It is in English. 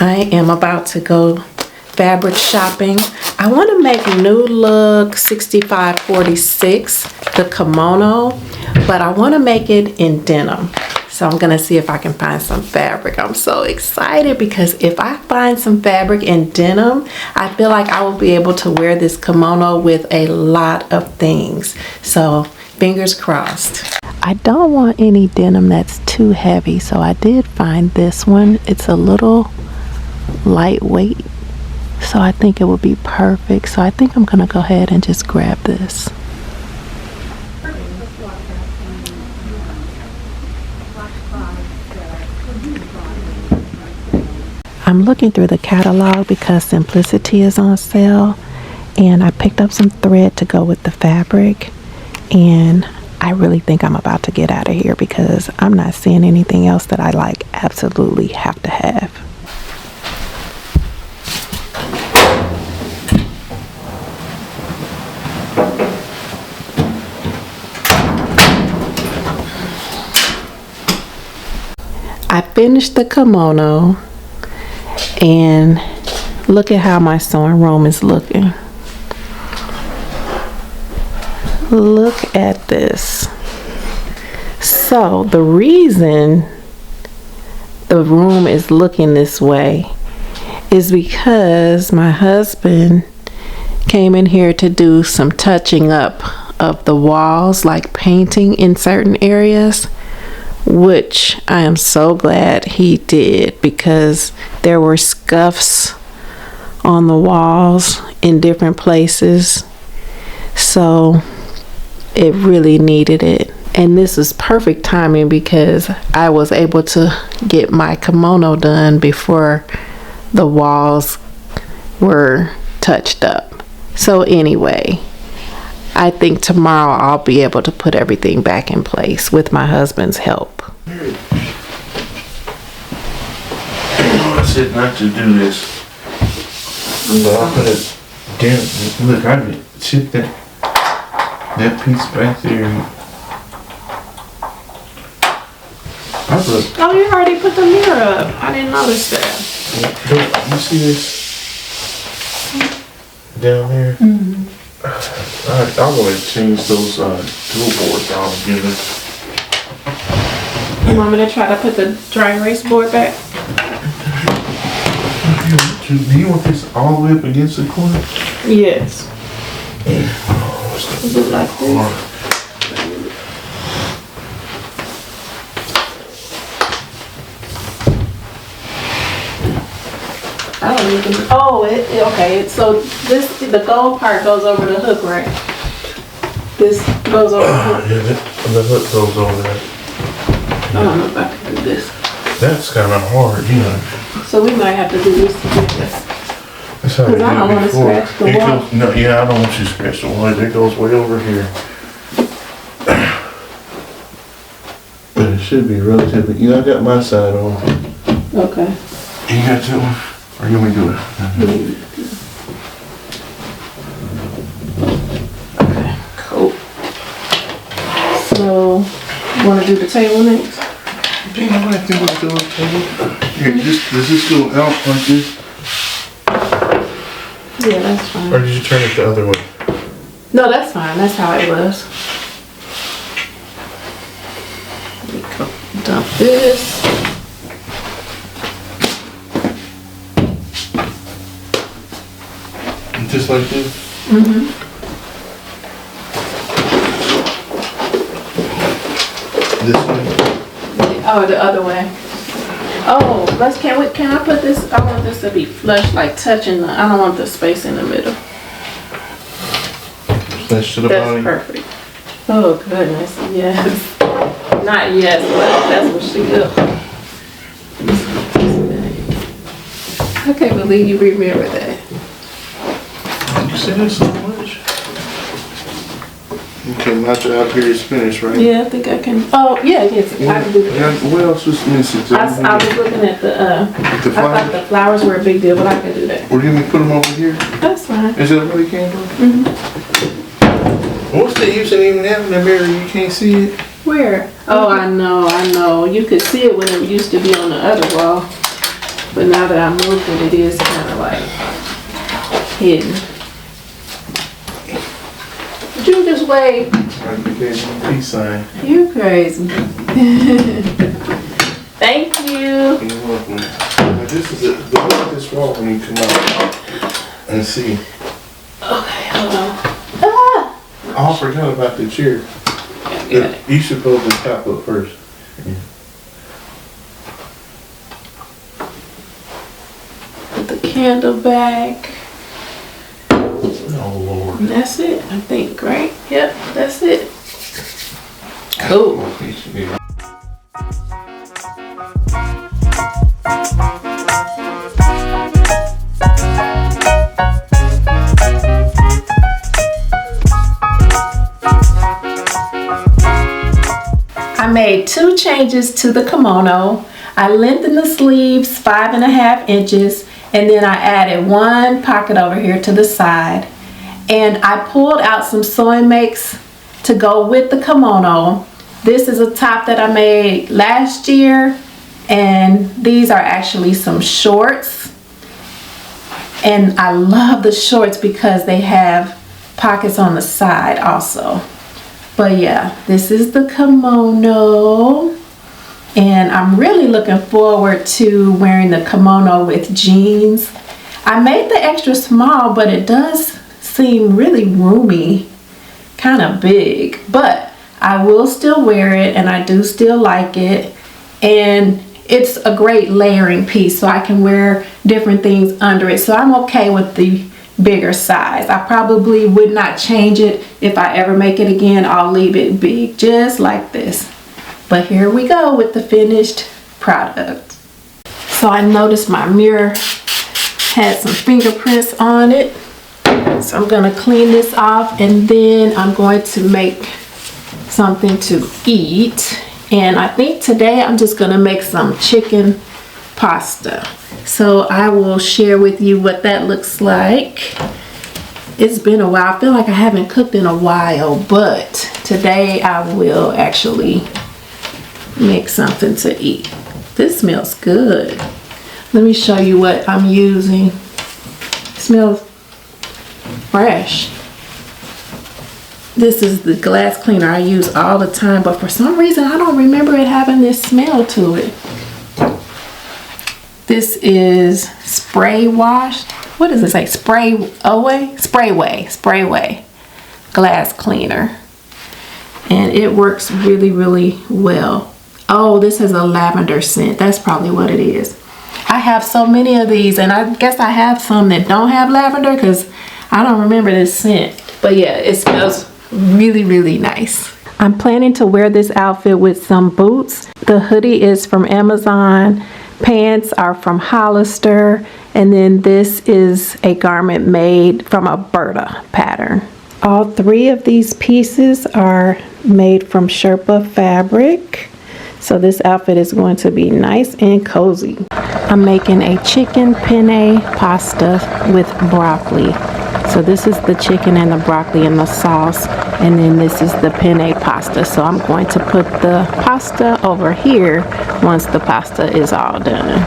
I am about to go fabric shopping. I want to make New Look 6546, the kimono, but I want to make it in denim. So I'm going to see if I can find some fabric. I'm so excited because if I find some fabric in denim, I feel like I will be able to wear this kimono with a lot of things. So fingers crossed. I don't want any denim that's too heavy, so I did find this one. It's a little lightweight, so I think it would be perfect. So I think I'm gonna go ahead and just grab this. I'm looking through the catalog because Simplicity is on sale, and I picked up some thread to go with the fabric, and I really think I'm about to get out of here because I'm not seeing anything else that I like absolutely have to have. I finished the kimono, and look at how my sewing room is looking. Look at this. So the reason the room is looking this way is because my husband came in here to do some touching up of the walls, like painting in certain areas, which I am so glad he did because there were scuffs on the walls in different places. So it really needed it. And this is perfect timing because I was able to get my kimono done before the walls were touched up. So anyway, I think tomorrow I'll be able to put everything back in place with my husband's help. I said not to do this. But I put it down. Look, I did sit that piece back there. Oh, you already put the mirror up. I didn't notice that. Look, you see this down there? Mm-hmm. I'm going to change those tool boards all together. You want me to try to put the dry erase board back? Do you want this all the way up against the corner? Yes. Is it like this? I don't even. Oh, okay. So the gold part goes over the hook, right? This goes over the hook. Yeah, the hook goes over there. I don't know if I can do this. That's kind of hard, you know. So we might have to do this together. That's how Because I don't want to scratch the wall. No, yeah, I don't want you to scratch the wall. It goes way over here. But it should be relatively. You know, I got my side on. Okay. You got that one? Or you want me to do it? Okay, cool. So, you want to do the table next? Damn, I might think we'll do it. Here, does this go out like this? Yeah, that's fine. Or did you turn it the other way? No, that's fine. That's how it was. Let me go dump this. Just like this? Mm-hmm. This way? Oh, the other way. Oh, can I put this? I want this to be flush, like touching the, I don't want the space in the middle. Flush to the bottom? That's perfect. Oh, goodness, yes. Not yes, but that's what she does. I can't believe you remember that. You said it so much. Okay, my job here is finished, right? Yeah, I think I can. Oh, yeah, yes, I can do that. What else was missing? I was looking at the I thought the flowers were a big deal, but I can do that. Or you want me to put them over here? That's fine. Is that really candle? Mm-hmm. What's the use of even having a mirror? You can't see it? Where? Oh, I know. You could see it when it used to be on the other wall. But now that I moved it, it is kind of like hidden. Would you just wait? I gave you a peace sign. You crazy. Thank you. You're welcome. Now this is the look at this wall when you come out and see. Okay, hold on. Ah! Oh, I forgot about the chair. Got it. You should pull the top up first. Put the candle back. Oh Lord. And that's it, I think, right? Yep, that's it. Cool. I made 2 changes to the kimono. I lengthened the sleeves 5.5 inches, and then I added 1 pocket over here to the side. And I pulled out some sewing makes to go with the kimono. This is a top that I made last year, and these are actually some shorts. And I love the shorts because they have pockets on the side also. But yeah, this is the kimono, and I'm really looking forward to wearing the kimono with jeans. I made the extra small, but it does seem really roomy, kind of big, but I will still wear it, and I do still like it. And it's a great layering piece, so I can wear different things under it. So I'm okay with the bigger size. I probably would not change it. If I ever make it again, I'll leave it big, just like this. But here we go with the finished product. So I noticed my mirror had some fingerprints on it. So I'm gonna clean this off, and then I'm going to make something to eat. And I think today I'm just gonna make some chicken pasta. So I will share with you what that looks like. It's been a while. I feel like I haven't cooked in a while, but today I will actually make something to eat. This smells good. Let me show you what I'm using. It smells fresh. This is the glass cleaner I use all the time, but for some reason I don't remember it having this smell to it. This is spray wash. What does it say? Sprayway glass cleaner. And it works really, really well. Oh, this has a lavender scent. That's probably what it is. I have so many of these, and I guess I have some that don't have lavender because I don't remember this scent. But yeah, it smells really, really nice. I'm planning to wear this outfit with some boots. The hoodie is from Amazon. Pants are from Hollister, and then this is a garment made from a Berta pattern. All 3 of these pieces are made from Sherpa fabric, so this outfit is going to be nice and cozy. I'm making a chicken penne pasta with broccoli. So this is the chicken and the broccoli and the sauce, and then this is the penne pasta. So I'm going to put the pasta over here once the pasta is all done.